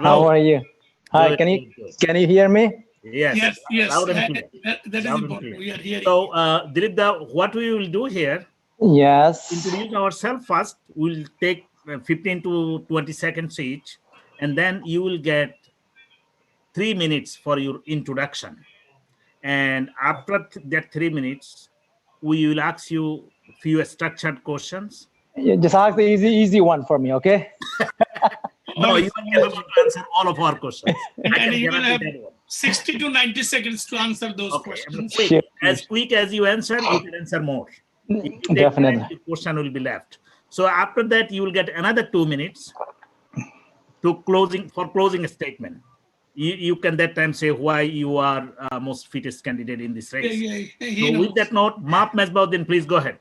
How are you? Hi, Good, can you hear me? Yes. Loud and clear. That is important. We are hearing. So, Dilip, what we will do here, Yes. introduce ourselves first. We'll take 15 to 20 seconds each, and then you will get 3 minutes for your introduction. And after that 3 minutes, we will ask you few structured questions. Yeah, just ask the easy one for me, okay? No, you are capable to answer all of our questions. And you will have 60 to 90 seconds to answer those questions. Quick. As quick as you answer, you can answer more. If you take Definitely. time, the question will be left. So after that, you will get another 2 minutes to closing a statement. You can that time say why you are most fittest candidate in this race. So with that note, Maap Mesbauddin, please go ahead.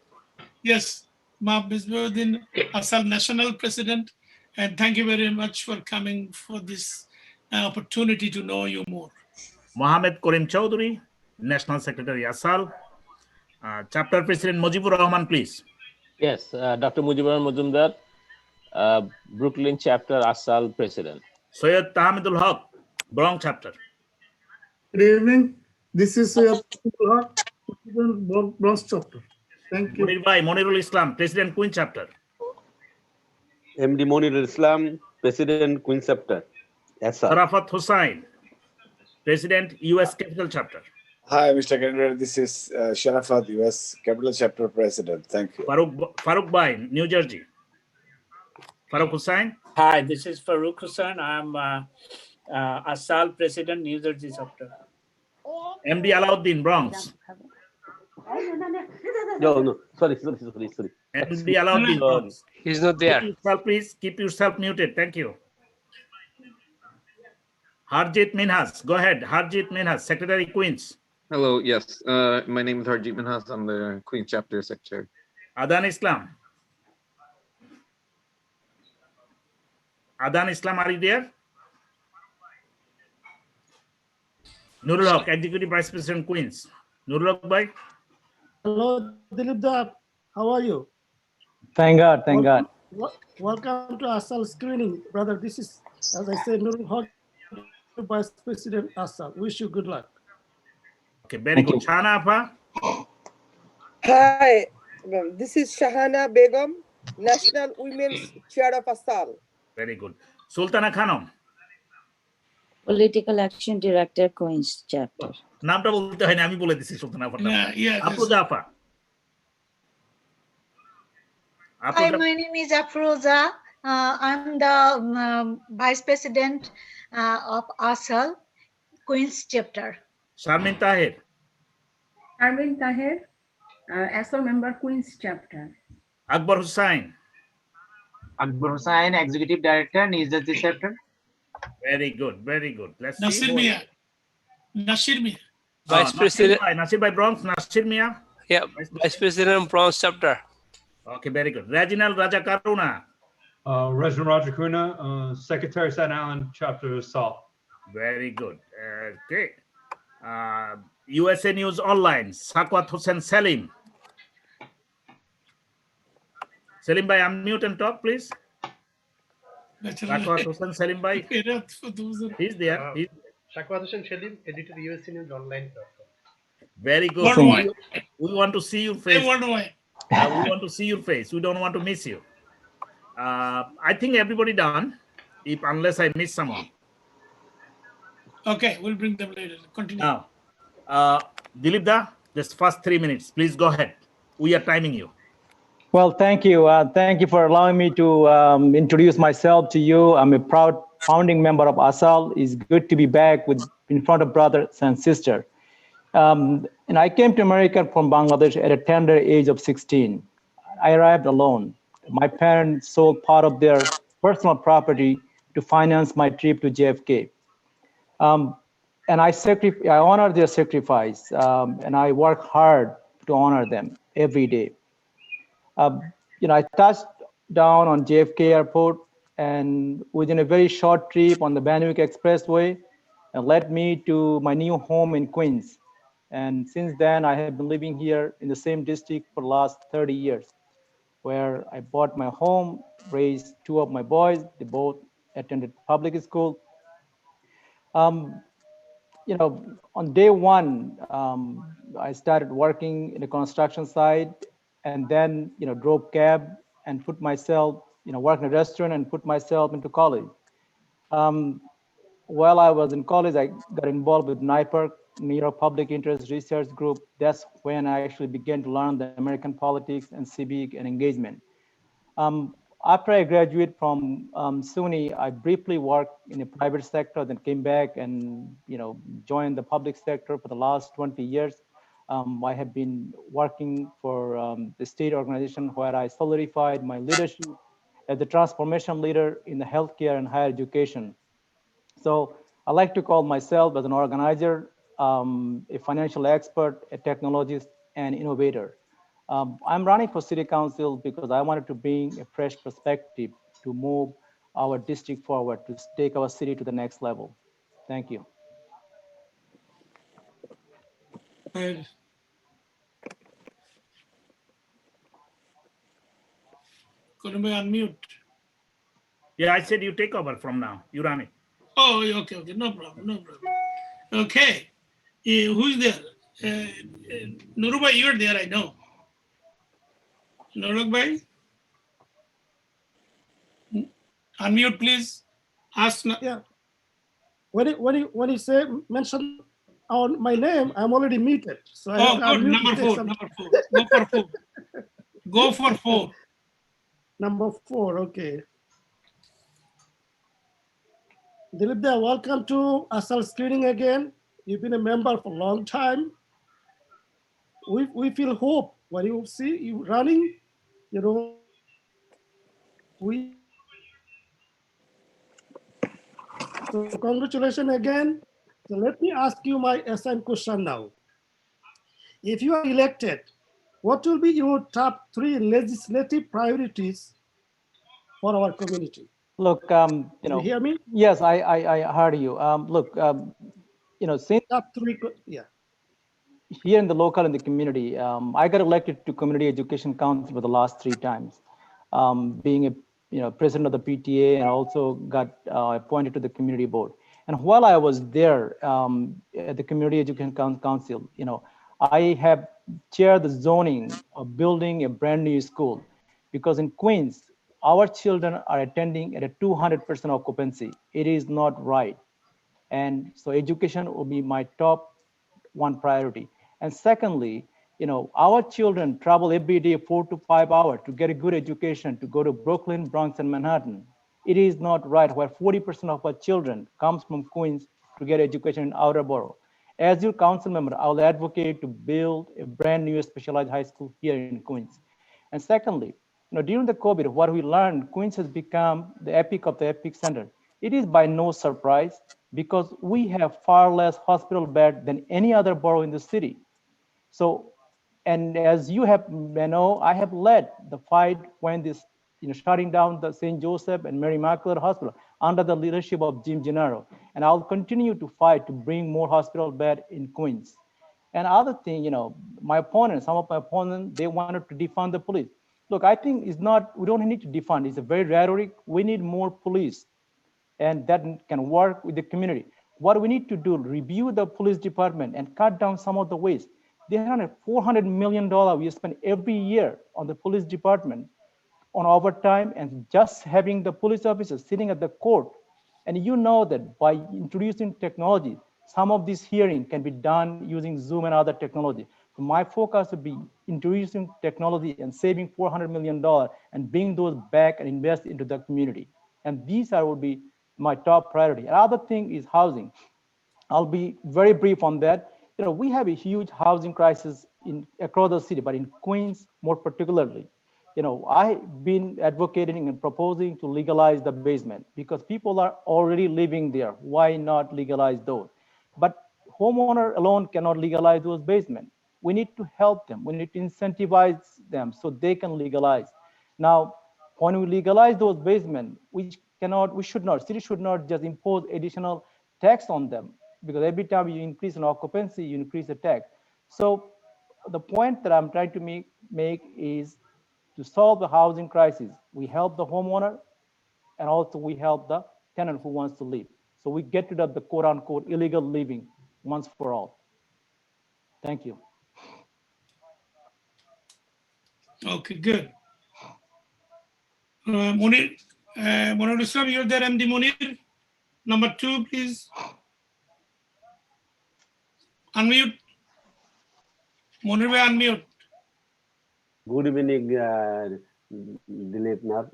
Yes, Maap Mesbauddin, ASAAL National President, and thank you very much for coming for this opportunity to know you more. Mohammed Karim Chowdhury, National Secretary ASAAL. Chapter President Mujibur Rahman, please. Yes, Dr. Mujibur Majumdar, Brooklyn Chapter ASAAL President. Soyed Tahmidul Haq, Bronx Chapter. Good evening. This is Soyed Tahmidul Haq, President Bronx Chapter. Thank you. Monirul Islam, President Queen Chapter. MD Monirul Islam, President Queen Chapter. ASAAL. Arafat Hussain, President US Capital Chapter. Hi, Mr. Candidate. This is Sharafat, US Capital Chapter President. Thank you. Farooq Bhai, New Jersey. Farooq Hussain. Hi, this is Farooq Hussain. I'm ASAAL President, New Jersey Chapter. MD Alauddin, Bronx. No, sorry. MD Alauddin, Bronx. He's not there. Please keep yourself muted. Thank you. Harjit Minhas, go ahead. Harjit Minhas, Secretary Queens. Hello, yes. My name is Harjit Minhas. I'm the Queen Chapter Secretary. Adan Islam. Adan Islam, are you there? Nurul Haq, Executive Vice President Queens. Nurul Haq bhai. Hello, Dilip Nath. How are you? Thank God, thank God. Welcome to ASAAL screening, brother. This is, as I said, Nurul Haq, Vice President ASAAL. Wish you good luck. Okay, very good. Shahana Appa. Hi, this is Shahana Begum, National Women's Chair of ASAAL. Very good. Sultana Khanum. Political Action Director, Queens Chapter. নামটা বলতে হয় না, আমি বলে দিছি সুলতানা আপার নাম। আফরোজা আপা। Hi, my name is Afroza. I'm the Vice President of ASAAL, Queens Chapter. Sharmin Tahir. Sharmin Tahir, ASAAL member, Queens Chapter. Akbar Hussain. Akbar Hussain, Executive Director, New Jersey Chapter. Very good, very good. Let's Nasir see. Mia. Nasir Mia. Vice President. Nasir by Bronx, Nasir Mia. Yeah, Vice President Bronx Chapter. Okay, very good. Reginald Raja Karuna. Reginald Raja Karuna, Secretary Staten Island, Chapter ASAAL. Very good. Okay. USA News Online, Sakwat Hussain Selim. Selim bhai, unmute and talk, please. Sakwat Hussain Selim bhai. He's there. Sakwat Hussain Selim, editor USA News Online. Very good. We want to see your face. We want to see your face. We don't want to miss you. I think everybody done, unless I miss someone. Okay, we'll bring them later. Continue. Now, Dilip Da, just first 3 minutes. Please go ahead. We are timing you. Well, thank you. Thank you for allowing me to introduce myself to you. I'm a proud founding member of ASAAL. It's good to be back in front of brothers and sisters. And I came to America from Bangladesh at a tender age of 16. I arrived alone. My parents sold part of their personal property to finance my trip to JFK. And I honor their sacrifice, and I work hard to honor them every day. I touched down on JFK Airport, and within a very short trip on the Banwick Expressway, it led me to my new home in Queens. And since then, I have been living here in the same district for the last 30 years, where I bought my home, raised 2 of my boys. They both attended public school, Um, on day one, I started working in the construction site, and then, drove cab and put myself, work in a restaurant and put myself into college. While I was in college, I got involved with NYPIRG, New York Public Interest Research Group. That's when I actually began to learn the American politics and civic and engagement. After I graduated from SUNY, I briefly worked in the private sector, then came back and joined the public sector for the last 20 years. I have been working for the state organization where I solidified my leadership as the transformation leader in the healthcare and higher education. So I like to call myself as an organizer, a financial expert, a technologist, and innovator. I'm running for city council because I wanted to bring a fresh perspective to move our district forward, to take our city to the next level. Thank you. And couldn't be unmute. Yeah, I said you take over from now. You run it. Oh, okay, no problem. Okay, who's there? Nurubai, you're there, I know. Nurubai, unmute, please. Ask. Yeah. When you say mention on my name, I'm already muted. So I have to good. unmute. Number four. Go for four. Go for four. Number 4. Okay. Dilip, welcome to ASAAL screening again. You've been a member for a long time. We feel hope when you see you running. So congratulations again. So let me ask you my assigned question now. If you are elected, what will be your top 3 legislative priorities for our community? Look, you hear me? Yes, I heard you. Look, since top 3, yeah. Here in the local and the community, I got elected to Community Education Council for the last 3 times, being a president of the PTA, and also got appointed to the community board. And while I was there at the Community Education Council, I have chaired the zoning of building a brand new school, because in Queens, our children are attending at a 200% occupancy. It is not right. And so education will be my top 1 priority. And secondly, our children travel every day 4 to 5 hours to get a good education, to go to Brooklyn, Bronx, and Manhattan. It is not right where 40% of our children comes from Queens to get education in outer borough. As your council member, I will advocate to build a brand new specialized high school here in Queens. And secondly, during the COVID, what we learned, Queens has become the epic of the epic center. It is by no surprise, because we have far less hospital bed than any other borough in the city. So, and as you have, I have led the fight when this, shutting down the St. Joseph and Mary Immaculate Hospital under the leadership of Jim Gennaro. And I'll continue to fight to bring more hospital bed in Queens. And other thing, my opponents, some of my opponents, they wanted to defund the police. Look, I think we don't need to defund. It's a very rhetoric. We need more police, and that can work with the community. What we need to do, review the police department and cut down some of the waste. They have $400 million we spend every year on the police department on overtime and just having the police officers sitting at the court. And you know that by introducing technology, some of this hearing can be done using Zoom and other technology. So my focus would be introducing technology and saving $400 million and bring those back and invest into the community. And these would be my top priority. Another thing is housing. I'll be very brief on that. We have a huge housing crisis across the city, but in Queens more particularly. I've been advocating and proposing to legalize the basement because people are already living there. Why not legalize those? But homeowner alone cannot legalize those basements. We need to help them. We need to incentivize them so they can legalize. Now, when we legalize those basements, city should not just impose additional tax on them, because every time you increase an occupancy, you increase the tax. So the point that I'm trying to make is to solve the housing crisis. We help the homeowner, and also we help the tenant who wants to live. So we get rid of the quote unquote illegal living once for all. Thank you. Okay, good. Munir, Munir Islam, you're there, MD Munir. Number 2, please. Unmute. Munir, unmute. Good evening, Dilip Nath.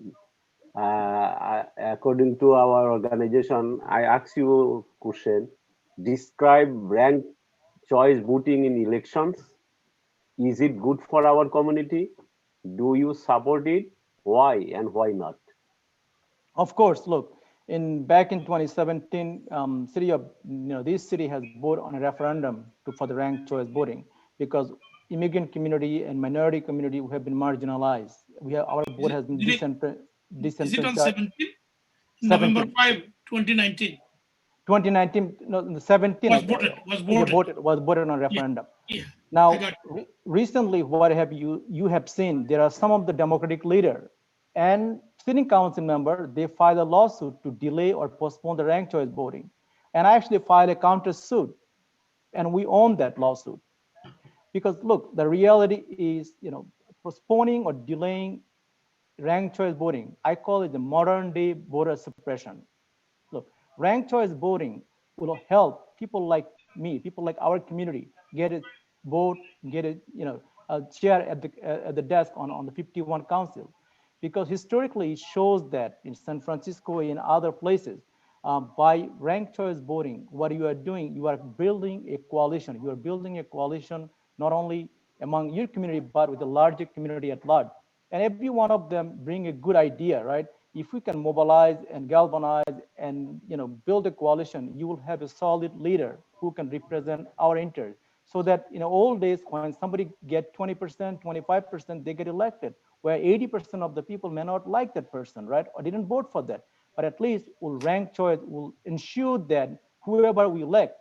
According to our organization, I ask you a question. Describe ranked choice voting in elections. Is it good for our community? Do you support it? Why and why not? Of course, look, back in 2017, this city has voted on a referendum for the ranked choice voting because immigrant community and minority community who have been marginalized. Our vote has been disenfranchised. Is it on 17? November 5, 2019. 2019, no, the 17 was voted on referendum. Yeah. Now, recently, what have you have seen? There are some of the Democratic leader and city council member. They filed a lawsuit to delay or postpone the ranked choice voting, and I actually filed a counter suit, and we own that lawsuit because look, the reality is, postponing or delaying ranked choice voting, I call it the modern day voter suppression. Look, ranked choice voting will help people like me, people like our community, get a vote, get a chair at the desk on the 51 council, because historically it shows that in San Francisco, in other places, by ranked choice voting, what you are doing, you are building a coalition. You are building a coalition not only among your community but with the larger community at large, and every one of them bring a good idea, right? If we can mobilize and galvanize and build a coalition, you will have a solid leader who can represent our interests. So that in old days, when somebody get 20%, 25%, they get elected, where 80% of the people may not like that person, right? Or didn't vote for that. But at least will rank choice will ensure that whoever we elect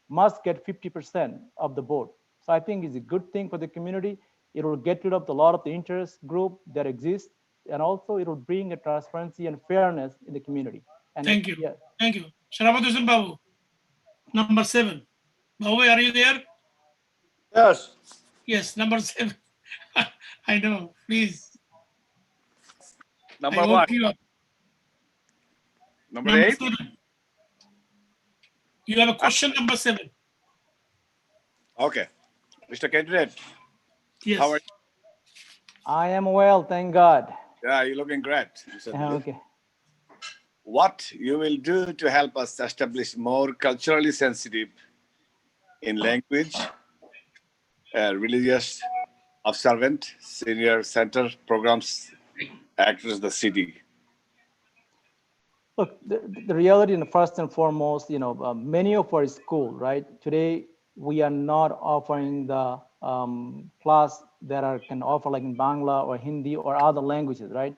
must get 50% of the vote. So I think it's a good thing for the community. It will get rid of a lot of the interest group that exists, and also it will bring a transparency and fairness in the community. And thank you. Yeah. Thank you. Sharabat Hussain Babu, number 7. Babu, are you there? Yes. Yes, number 7. I know, please. Number what? Number 8? 7. You have a question, number 7. Okay. Mr. Candidate. Yes. How are you? I am well, thank God. Yeah, you're looking great. Okay. What you will do to help us establish more culturally sensitive in language, religious, observant, senior center programs across the city? Look, the reality, first and foremost, many of our school, right? Today, we are not offering the class that can offer like in Bangla or Hindi or other languages, right?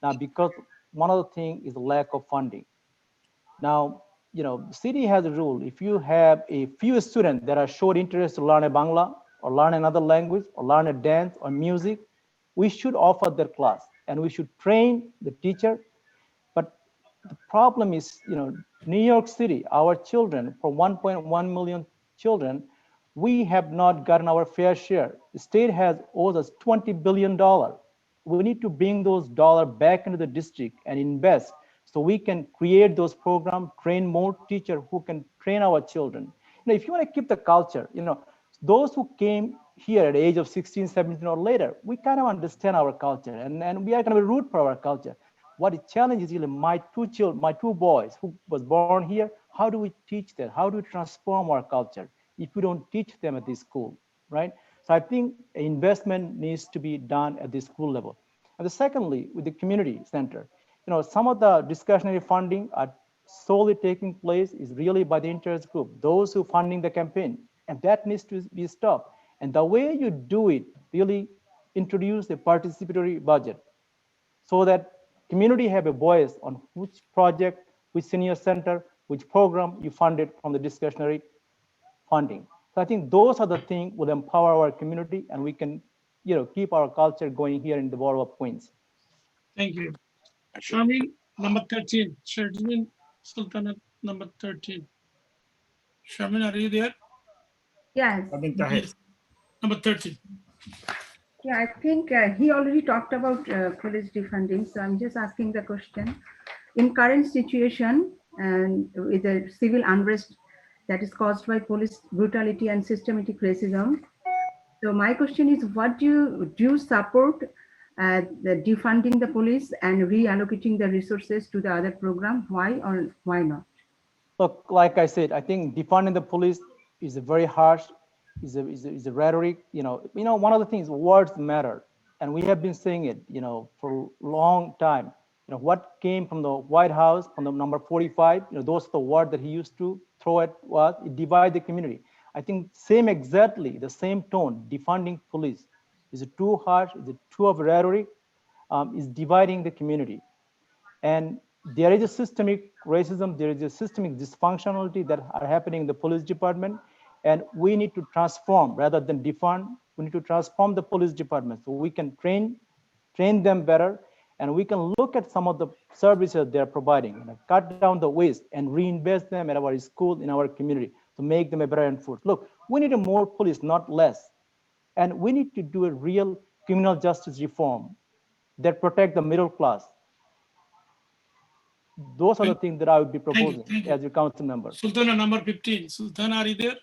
Now, because one of the things is the lack of funding. Now, the city has a rule. If you have a few students that are showed interest to learn a Bangla or learn another language or learn a dance or music, we should offer their class and we should train the teacher. But the problem is, New York City, our children, for 1.1 million children, we have not gotten our fair share. The state has owed us $20 billion. We need to bring those dollars back into the district and invest so we can create those programs, train more teachers who can train our children. If you want to keep the culture, those who came here at the age of 16, 17 or later, we kind of understand our culture and we are going to root for our culture. What the challenge is really my two boys who was born here, how do we teach them? How do we transform our culture if we don't teach them at this school, right? So I think investment needs to be done at the school level. And secondly, with the community center, some of the discretionary funding are solely taking place is really by the interest group, those who funding the campaign, and that needs to be stopped. And the way you do it, really introduce a participatory budget so that community have a voice on which project, which senior center, which program you funded from the discretionary funding. So I think those are the things will empower our community and we can, keep our culture going here in the borough of Queens. Thank you. Sharmin, number 13, Sharmin Sultanat number 13. Shamin, are you there? Yes. Yes. Number 13. Yeah, I think he already talked about police defunding, so I'm just asking the question. In current situation and with the civil unrest that is caused by police brutality and systematic racism, so my question is, what do you support the defunding the police and reallocating the resources to the other program? Why or why not? Look, like I said, I think defunding the police is a very harsh, is a rhetoric. One of the things, words matter, and we have been saying it, for a long time. What came from the White House, from the number 45, those are the words that he used to throw at us. It divide the community. I think exactly the same tone, defunding police, is it too harsh? Is it too of rhetoric? Is dividing the community. And there is a systemic racism, there is a systemic dysfunctionality that are happening in the police department. And we need to transform rather than defund. We need to transform the police department so we can train them better. And we can look at some of the services they're providing, cut down the waste and reinvest them at our school, in our community to make them a better enforce. Look, we need a more police, not less. And we need to do a real criminal justice reform that protect the middle class. Those are the things that I would be proposing as your council member. Sultana, number 15. Sultana, are you there?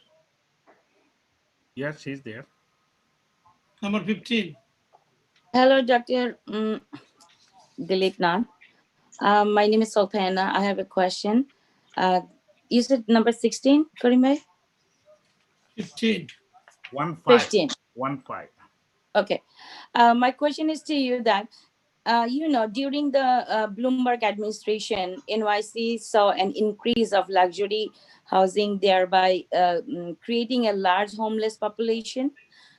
Yes, she's there. Number 15. Hello, Dr. Dilip Nath. My name is Sultana. I have a question. You said number 16, Karime? 15. 15. 15. Okay. My question is to you that, during the Bloomberg administration, NYC saw an increase of luxury housing, thereby creating a large homeless population.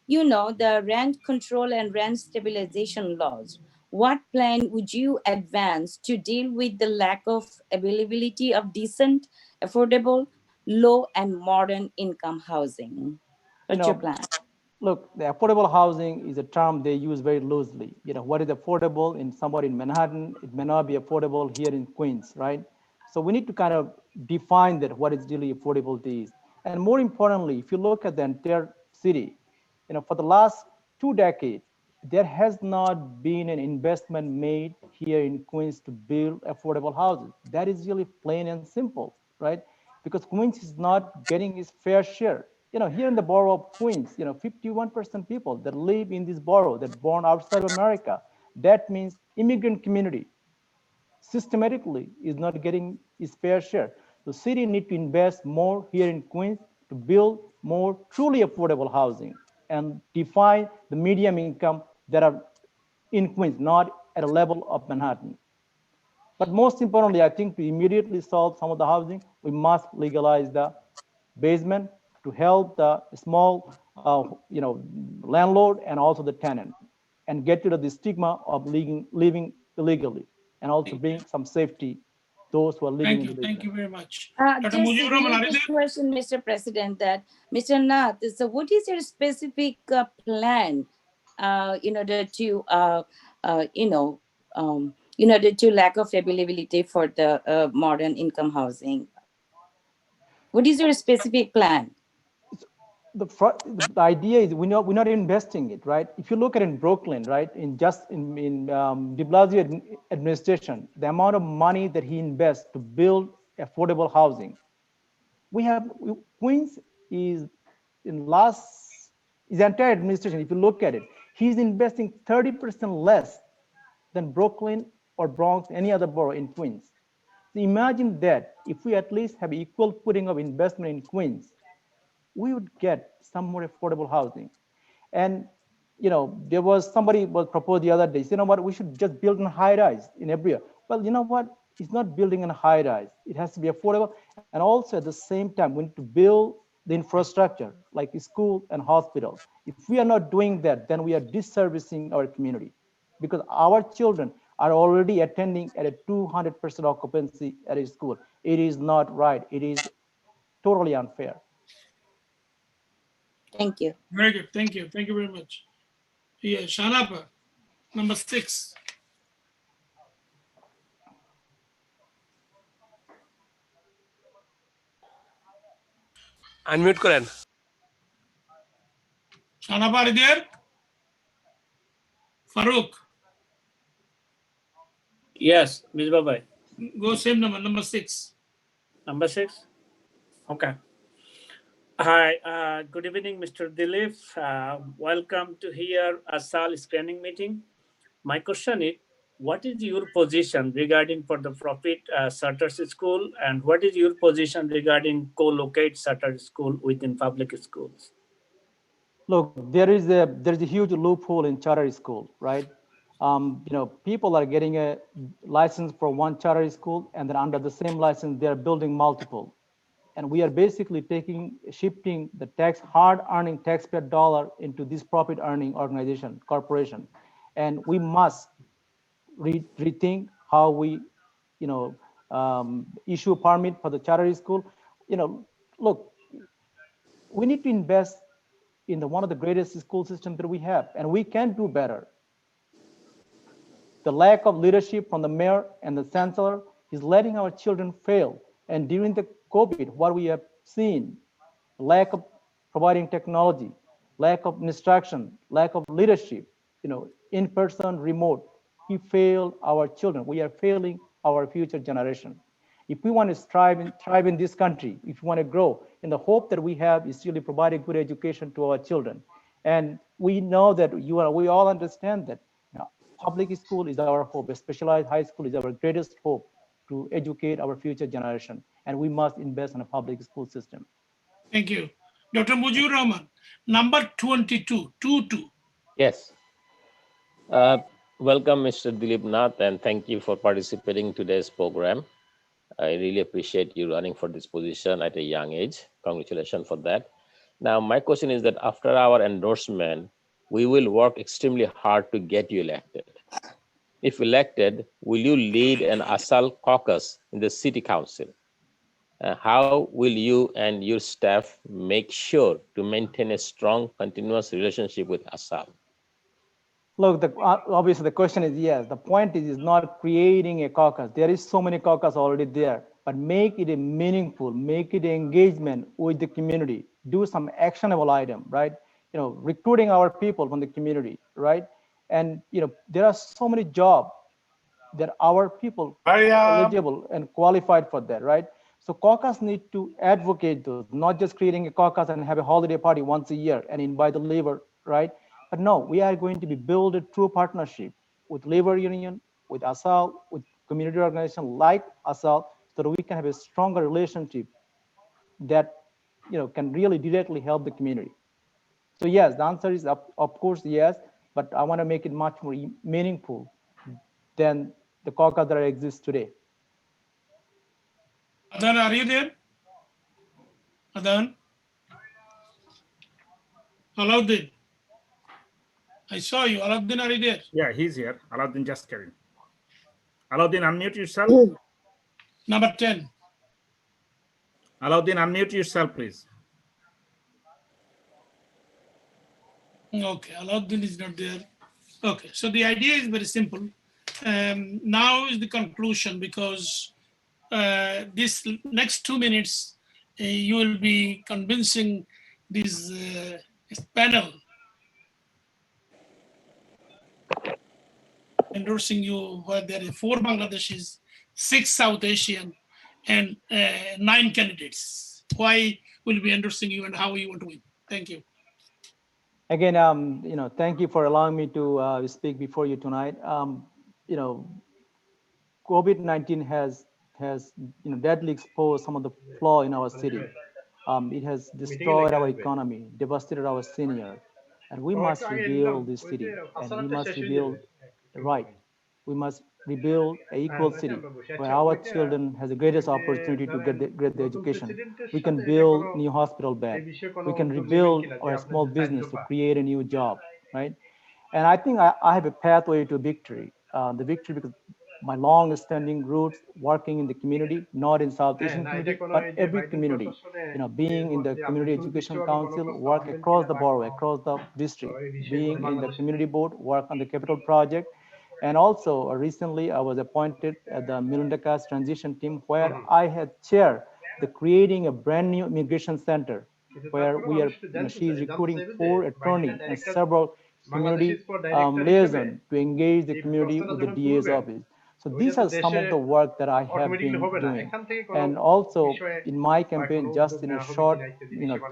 The rent control and rent stabilization laws. What plan would you advance to deal with the lack of availability of decent, affordable, low and modern income housing? What's your plan? Look, the affordable housing is a term they use very loosely. What is affordable in somewhere in Manhattan, it may not be affordable here in Queens, right? So we need to kind of define that, what is really affordable is. And more importantly, if you look at the entire city, for the last 2 decades, there has not been an investment made here in Queens to build affordable houses. That is really plain and simple, right? Because Queens is not getting its fair share. Here in the borough of Queens, 51% people that live in this borough that born outside of America. That means immigrant community systematically is not getting its fair share. The city need to invest more here in Queens to build more truly affordable housing and define the medium income that are in Queens, not at a level of Manhattan. But most importantly, I think to immediately solve some of the housing, we must legalize the basement to help the small, landlord and also the tenant, and get rid of the stigma of living illegally, and also bring some safety those who are living in the basement. Thank you very much. Just a related question, Mr. President, that Mr. Nath, so what is your specific plan in order to, in order to lack of availability for the modern income housing? What is your specific plan? The idea is we're not investing it, right? If you look at in Brooklyn, right, in de Blasio administration, the amount of money that he invests to build affordable housing, Queens is his entire administration, if you look at it, he's investing 30% less than Brooklyn or Bronx, any other borough in Queens. So imagine that if we at least have equal footing of investment in Queens, we would get some more affordable housing. And there was somebody was proposed the other day, what, we should just build in high rise in every area. Well, you know what? It's not building in high rise. It has to be affordable. And also at the same time, we need to build the infrastructure like school and hospitals. If we are not doing that, then we are disservicing our community, because our children are already attending at a 200% occupancy at a school. It is not right. It is totally unfair. Thank you. Very good. Thank you. Thank you very much. Yeah, Shanapa, number 6. Unmute করেন। Shanaba, are you there? Farooq, Yes, Misbah bhai. go same number 6. Number 6. Okay. Hi, good evening, Mr. Dilip. Welcome to here ASAAL screening meeting. My question is, what is your position regarding for the profit charter school, and what is your position regarding co-locate charter school within public schools? Look, there's a huge loophole in charter school, right? People are getting a license for one charter school, and then under the same license, they're building multiple. And we are basically shifting the hard-earning taxpayer dollar into this profit-earning corporation. And we must rethink how we, issue a permit for the charter school. Look, we need to invest in one of the greatest school systems that we have, and we can do better. The lack of leadership from the mayor and the chancellor is letting our children fail. And during the COVID, what we have seen, lack of providing technology, lack of instruction, lack of leadership, in-person, remote, we failed our children. We are failing our future generation. If we want to thrive in this country, if we want to grow, and the hope that we have is really providing good education to our children. And we know that we all understand that public school is our hope. A specialized high school is our greatest hope to educate our future generation. And we must invest in a public school system. Thank you. Dr. Mujibur Rahman, number 22, 22. Yes. Welcome, Mr. Dilip Nath, and thank you for participating in today's program. I really appreciate you running for this position at a young age. Congratulations for that. Now, my question is that after our endorsement, we will work extremely hard to get you elected. If elected, will you lead an ASAAL caucus in the city council? How will you and your staff make sure to maintain a strong, continuous relationship with ASAAL? Look, obviously the question is yes. The point is not creating a caucus. There is so many caucus already there, but make it a meaningful, make it an engagement with the community. Do some actionable item, right? Recruiting our people from the community, right? And there are so many jobs that our people are eligible and qualified for that, right? So caucus need to advocate those, not just creating a caucus and have a holiday party once a year and invite the labor, right? But no, we are going to build a true partnership with labor union, with ASAAL, with community organization like ASAAL, so that we can have a stronger relationship that can really directly help the community. So yes, the answer is of course yes, but I want to make it much more meaningful than the caucus that exists today. Adan, are you there? Adan? Alauddin? I saw you. Alauddin, are you there? Yeah, he's here. Alauddin just came in. Alauddin, unmute yourself. Number 10. Alauddin, unmute yourself, please. Okay, Alauddin is not there. Okay, so the idea is very simple. Now is the conclusion, because this next 2 minutes, you will be convincing this panel, endorsing you, where there are 4 Bangladeshis, 6 South Asian, and 9 candidates. Why will be endorsing you and how you want to win? Thank you. Again, thank you for allowing me to speak before you tonight. COVID-19 has deadly exposed some of the flaw in our city. It has destroyed our economy, devastated our senior, and we must rebuild this city. And we must rebuild we must rebuild an equal city where our children has the greatest opportunity to get the education. We can build new hospital bed. We can rebuild our small business to create a new job, right? And I think I have a pathway to victory. The victory because my long-standing roots working in the community, not in South Asian community, but every community. Being in the Community Education Council, work across the borough, across the district, being in the community board, work on the capital project. And also recently I was appointed at the Milundaka's transition team, where I had chaired the creating a brand new immigration center where we are, she is recruiting 4 attorneys and several community liaison to engage the community with the DA's office. So these are some of the work that I have been doing. And also in my campaign, just in a short,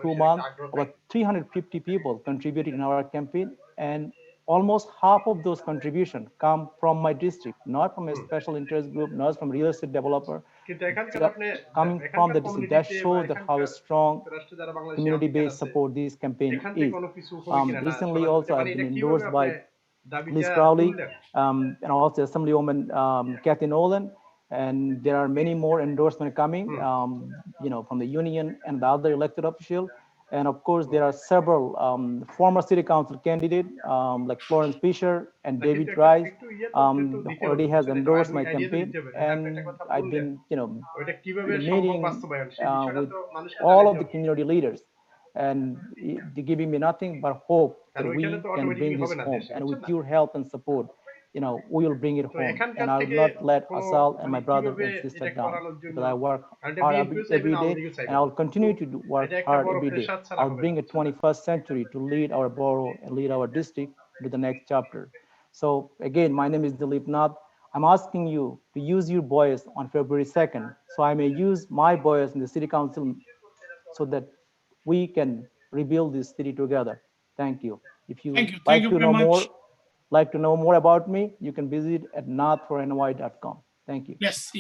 2 months, about 350 people contributed in our campaign, and almost half of those contributions come from my district, not from a special interest group, not from real estate developer, coming from the district. That shows that how strong community-based support this campaign is. Recently also I've been endorsed by Ms. Crowley and also Assemblywoman Kathy Nolan, and there are many more endorsements coming, from the union and the other elected officials. And of course, there are several former city council candidates like Florence Fisher and David Rice already has endorsed my campaign. And I've been, meeting with all of the community leaders, and they're giving me nothing but hope that we can bring this home. And with your help and support, we will bring it home. And I will not let ASAAL and my brother and sister down, because I work hard every day, and I'll continue to work hard every day. I'll bring a 21st century to lead our borough and lead our district to the next chapter. So again, my name is Dilip Nath. I'm asking you to use your voice on February 2nd, so I may use my voice in the city council so that we can rebuild this city together. Thank you. If you like to know more about me, you can visit at nath4ny.com. Thank you. Yes.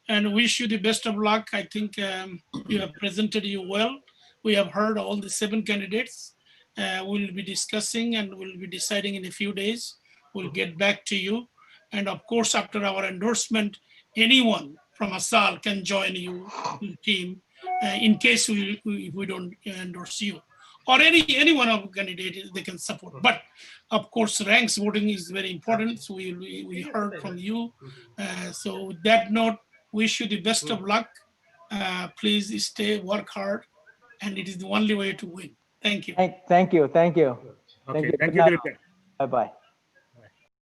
And wish you the best of luck. I think you have presented you well. We have heard all the 7 candidates. We'll be discussing and we'll be deciding in a few days. We'll get back to you. And of course, after our endorsement, anyone from ASAAL can join you team in case we don't endorse you, or any one of the candidates they can support. But of course, ranks voting is very important. So we heard from you. So with that note, wish you the best of luck. Please stay, work hard, and it is the only way to win. Thank you. Thank you. Okay, thank you. Bye-bye.